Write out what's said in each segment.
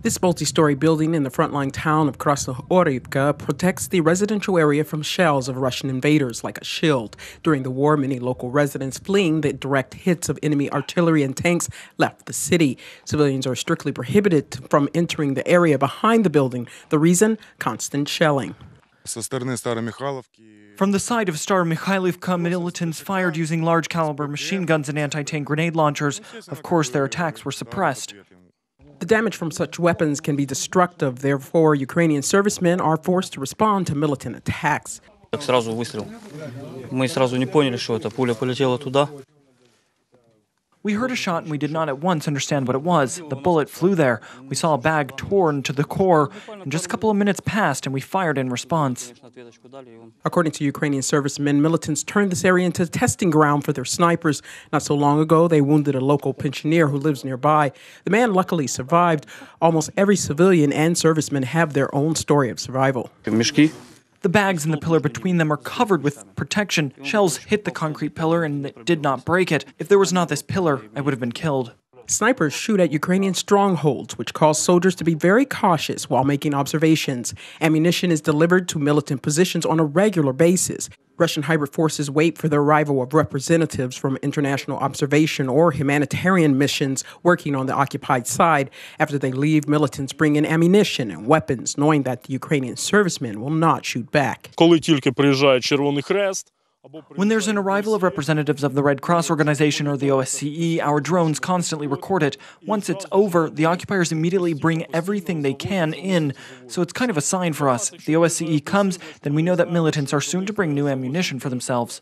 This multi-story building in the frontline town of Krasnohorivka protects the residential area from shells of Russian invaders like a shield. During the war, many local residents fleeing the direct hits of enemy artillery and tanks left the city. Civilians are strictly prohibited from entering the area behind the building. The reason? Constant shelling. From the side of Staromikhailivka, militants fired using large-caliber machine guns and anti-tank grenade launchers. Of course, their attacks were suppressed. The damage from such weapons can be destructive. Therefore, Ukrainian servicemen are forced to respond to militant attacks. Сразу выстрел. Мы сразу не поняли, что это. Пуля полетела туда. We heard a shot and we did not at once understand what it was. The bullet flew there. We saw a bag torn to the core, and just a couple of minutes passed and we fired in response. According to Ukrainian servicemen, militants turned this area into a testing ground for their snipers. Not so long ago, they wounded a local pensioner who lives nearby. The man luckily survived. Almost every civilian and serviceman have their own story of survival. The bags and the pillar between them are covered with protection. Shells hit the concrete pillar and it did not break it. If there was not this pillar, I would have been killed. Snipers shoot at Ukrainian strongholds, which cause soldiers to be very cautious while making observations. Ammunition is delivered to militant positions on a regular basis. Russian hybrid forces wait for the arrival of representatives from international observation or humanitarian missions working on the occupied side. After they leave, militants bring in ammunition and weapons, knowing that the Ukrainian servicemen will not shoot back. When there's an arrival of representatives of the Red Cross organization or the OSCE, our drones constantly record it. Once it's over, the occupiers immediately bring everything they can in, so it's kind of a sign for us. If the OSCE comes, then we know that militants are soon to bring new ammunition for themselves.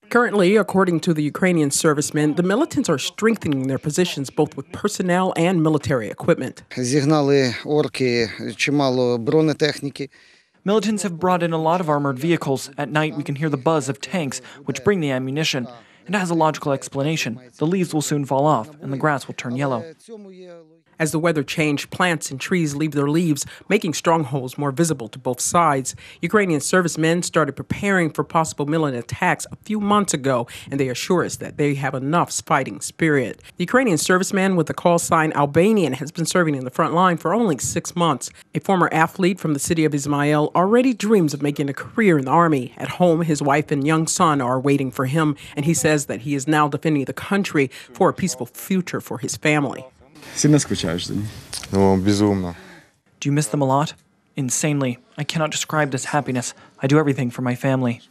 Currently, according to the Ukrainian servicemen, the militants are strengthening their positions both with personnel and military equipment. Militants have brought in a lot of armored vehicles. At night, we can hear the buzz of tanks, which bring the ammunition. It has a logical explanation. The leaves will soon fall off, and the grass will turn yellow. As the weather changed, plants and trees leave their leaves, making strongholds more visible to both sides. Ukrainian servicemen started preparing for possible militant attacks a few months ago, and they assure us that they have enough fighting spirit. The Ukrainian serviceman with the call sign Albanian has been serving in the front line for only 6 months. A former athlete from the city of Ismail already dreams of making a career in the army. At home, his wife and young son are waiting for him, and he says that he is now defending the country for a peaceful future for his family. Сильно скучаешь за ним? Безумно. Do you miss them a lot? Insanely. I cannot describe this happiness. I do everything for my family.